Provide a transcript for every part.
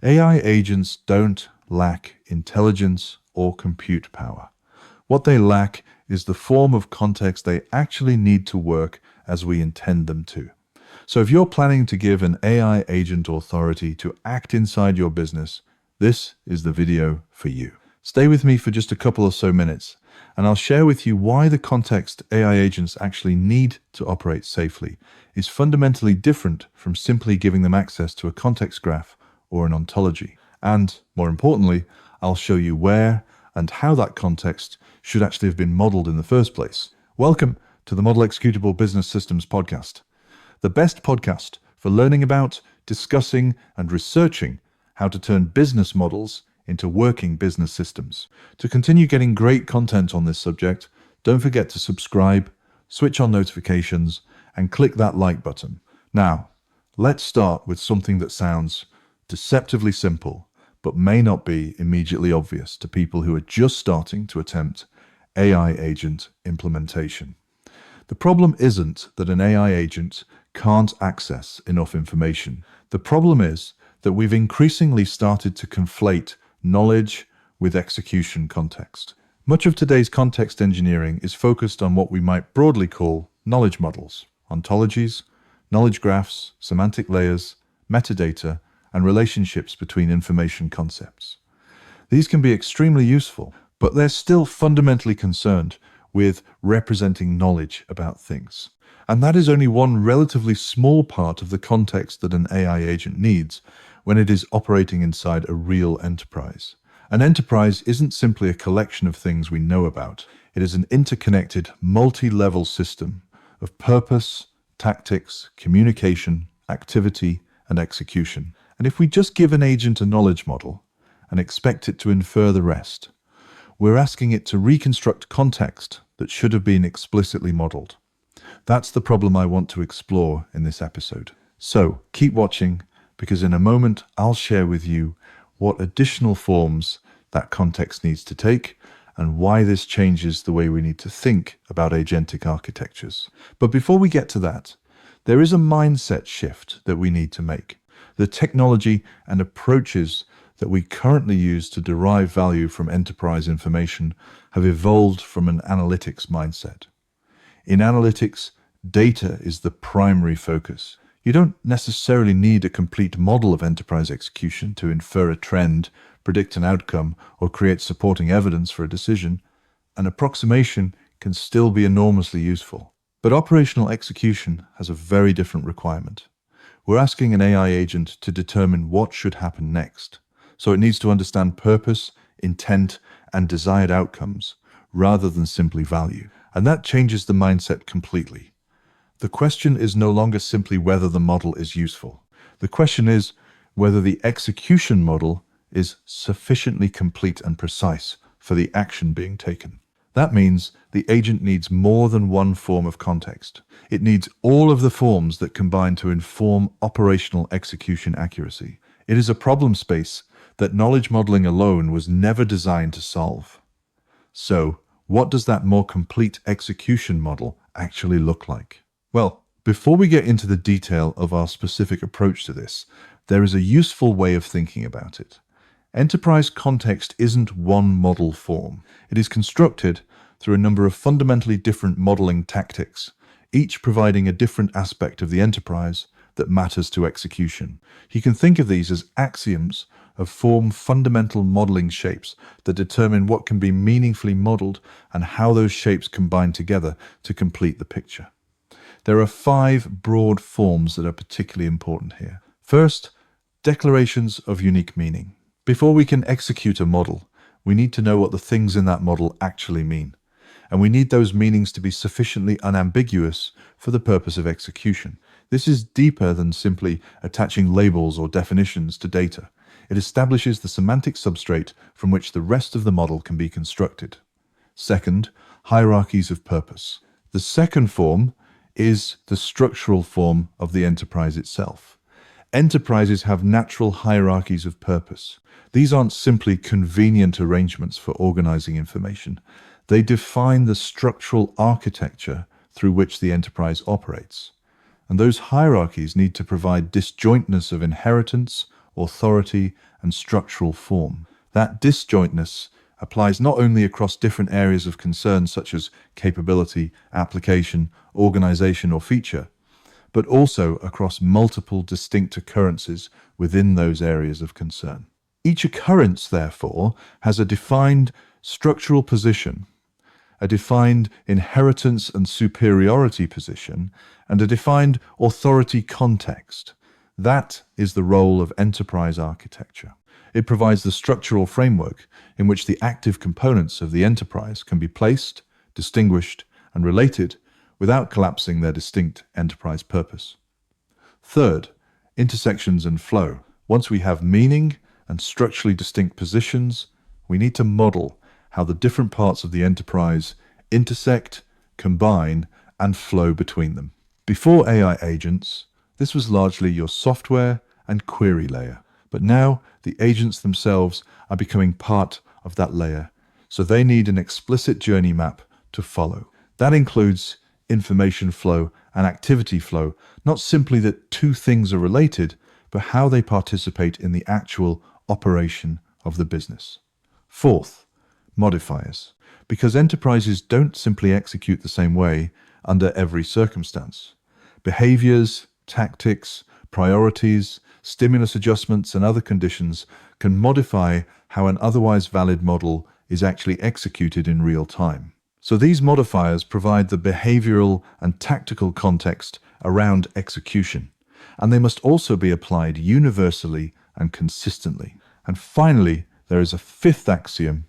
AI agents don't lack intelligence or compute power. What they lack is the form of context they actually need to work as we intend them to. So if you're planning to give an AI agent authority to act inside your business, this is the video for you. Stay with me for just a couple or so minutes, and I'll share with you why the context AI agents actually need to operate safely is fundamentally different from simply giving them access to a context graph or an ontology. And, more importantly, I'll show you where and how that context should actually have been modeled in the first place. Welcome to the Model Executable Business Systems podcast, the best podcast for learning about, discussing, and researching how to turn business models into working business systems. To continue getting great content on this subject, don't forget to subscribe, switch on notifications, and click that like button. Now, let's start with something that sounds deceptively simple, but may not be immediately obvious to people who are just starting to attempt AI agent implementation. The problem isn't that an AI agent can't access enough information. The problem is that we've increasingly started to conflate knowledge with execution context. Much of today's context engineering is focused on what we might broadly call knowledge models, ontologies, knowledge graphs, semantic layers, metadata, and relationships between information concepts. These can be extremely useful, but they're still fundamentally concerned with representing knowledge about things. And that is only one relatively small part of the context that an AI agent needs when it is operating inside a real enterprise. An enterprise isn't simply a collection of things we know about. It is an interconnected, multi-level system of purpose, tactics, communication, activity, and execution. And if we just give an agent a knowledge model and expect it to infer the rest, we're asking it to reconstruct context that should have been explicitly modeled. That's the problem I want to explore in this episode. So keep watching, because in a moment I'll share with you what additional forms that context needs to take and why this changes the way we need to think about agentic architectures. But before we get to that, there is a mindset shift that we need to make. The technology and approaches that we currently use to derive value from enterprise information have evolved from an analytics mindset. In analytics, data is the primary focus. You don't necessarily need a complete model of enterprise execution to infer a trend, predict an outcome, or create supporting evidence for a decision. An approximation can still be enormously useful. But operational execution has a very different requirement. We're asking an AI agent to determine what should happen next. So it needs to understand purpose, intent, and desired outcomes, rather than simply value. And that changes the mindset completely. The question is no longer simply whether the model is useful. The question is whether the execution model is sufficiently complete and precise for the action being taken. That means the agent needs more than one form of context. It needs all of the forms that combine to inform operational execution accuracy. It is a problem space that knowledge modeling alone was never designed to solve. So, what does that more complete execution model actually look like? Well, before we get into the detail of our specific approach to this, there is a useful way of thinking about it. Enterprise context isn't one model form. It is constructed through a number of fundamentally different modeling tactics, each providing a different aspect of the enterprise that matters to execution. You can think of these as axioms of form fundamental modeling shapes that determine what can be meaningfully modeled and how those shapes combine together to complete the picture. There are 5 broad forms that are particularly important here. First, declarations of unique meaning. Before we can execute a model, we need to know what the things in that model actually mean. And we need those meanings to be sufficiently unambiguous for the purpose of execution. This is deeper than simply attaching labels or definitions to data. It establishes the semantic substrate from which the rest of the model can be constructed. Second, hierarchies of purpose. The second form is the structural form of the enterprise itself. Enterprises have natural hierarchies of purpose. These aren't simply convenient arrangements for organizing information. They define the structural architecture through which the enterprise operates. And those hierarchies need to provide disjointness of inheritance, authority, and structural form. That disjointness applies not only across different areas of concern such as capability, application, organization, or feature, but also across multiple distinct occurrences within those areas of concern. Each occurrence, therefore, has a defined structural position, a defined inheritance and superiority position, and a defined authority context. That is the role of enterprise architecture. It provides the structural framework in which the active components of the enterprise can be placed, distinguished, and related without collapsing their distinct enterprise purpose. Third, intersections and flow. Once we have meaning and structurally distinct positions, we need to model how the different parts of the enterprise intersect, combine, and flow between them. Before AI agents, this was largely your software and query layer. But now the agents themselves are becoming part of that layer, so they need an explicit journey map to follow. That includes information flow and activity flow, not simply that two things are related, but how they participate in the actual operation of the business. Fourth, modifiers. Because enterprises don't simply execute the same way under every circumstance. Behaviors, tactics, priorities, stimulus adjustments, and other conditions can modify how an otherwise valid model is actually executed in real time. So these modifiers provide the behavioral and tactical context around execution, and they must also be applied universally and consistently. And finally, there is a fifth axiom,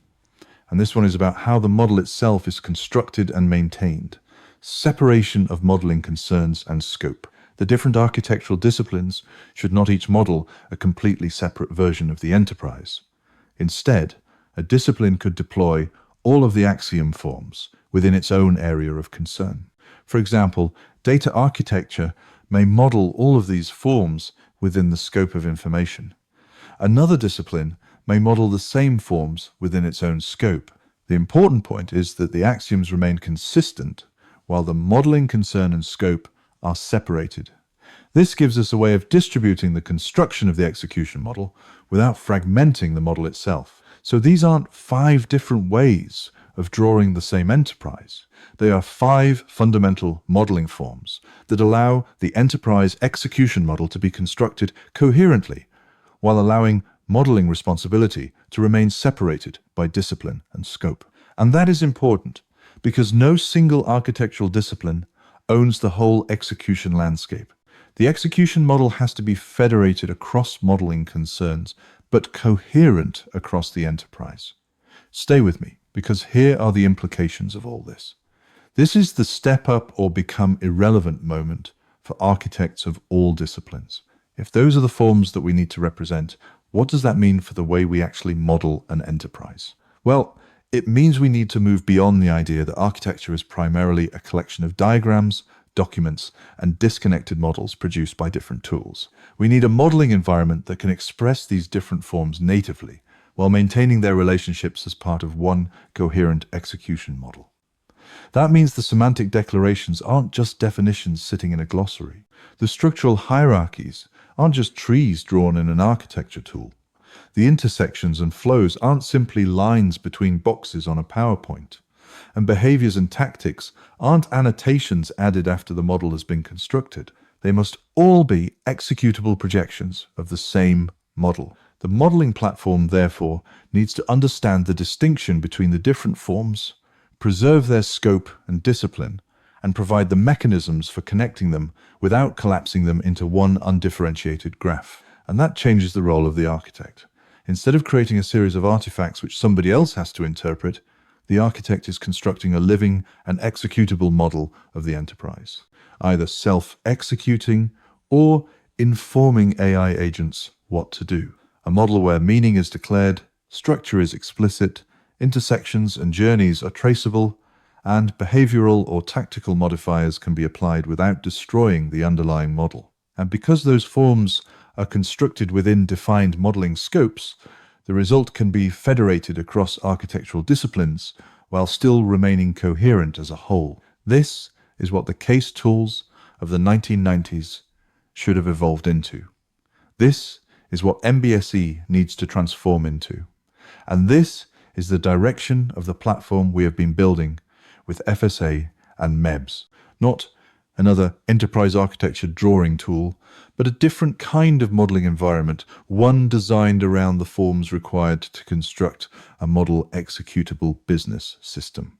and this one is about how the model itself is constructed and maintained. Separation of modeling concerns and scope. The different architectural disciplines should not each model a completely separate version of the enterprise. Instead, a discipline could deploy all of the axiom forms within its own area of concern. For example, data architecture may model all of these forms within the scope of information. Another discipline may model the same forms within its own scope. The important point is that the axioms remain consistent while the modeling concern and scope are separated. This gives us a way of distributing the construction of the execution model without fragmenting the model itself. So these aren't 5 different ways of drawing the same enterprise. They are 5 fundamental modeling forms that allow the enterprise execution model to be constructed coherently while allowing modeling responsibility to remain separated by discipline and scope. And that is important because no single architectural discipline owns the whole execution landscape. The execution model has to be federated across modeling concerns, but coherent across the enterprise. Stay with me, because here are the implications of all this. This is the step up or become irrelevant moment for architects of all disciplines. If those are the forms that we need to represent, what does that mean for the way we actually model an enterprise? Well, it means we need to move beyond the idea that architecture is primarily a collection of diagrams, documents, and disconnected models produced by different tools. We need a modeling environment that can express these different forms natively, while maintaining their relationships as part of one coherent execution model. That means the semantic declarations aren't just definitions sitting in a glossary. The structural hierarchies aren't just trees drawn in an architecture tool. The intersections and flows aren't simply lines between boxes on a PowerPoint. And behaviors and tactics aren't annotations added after the model has been constructed. They must all be executable projections of the same model. The modeling platform, therefore, needs to understand the distinction between the different forms, preserve their scope and discipline, and provide the mechanisms for connecting them without collapsing them into one undifferentiated graph. And that changes the role of the architect. Instead of creating a series of artifacts which somebody else has to interpret, the architect is constructing a living and executable model of the enterprise, either self-executing or informing AI agents what to do. A model where meaning is declared, structure is explicit, intersections and journeys are traceable, and behavioral or tactical modifiers can be applied without destroying the underlying model. And because those forms are constructed within defined modeling scopes, the result can be federated across architectural disciplines while still remaining coherent as a whole. This is what the case tools of the 1990s should have evolved into. This is what MBSE needs to transform into. And this is the direction of the platform we have been building with FSA and MEBS. Not another enterprise architecture drawing tool, but a different kind of modeling environment, one designed around the forms required to construct a model executable business system.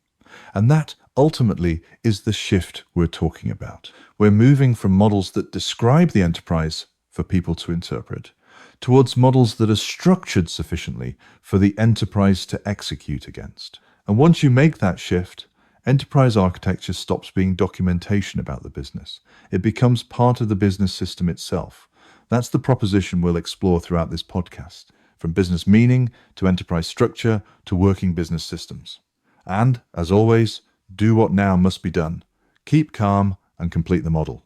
And that ultimately is the shift we're talking about. We're moving from models that describe the enterprise for people to interpret towards models that are structured sufficiently for the enterprise to execute against. And once you make that shift, enterprise architecture stops being documentation about the business. It becomes part of the business system itself. That's the proposition we'll explore throughout this podcast, from business meaning to enterprise structure to working business systems. And, as always, do what now must be done. Keep calm and complete the model.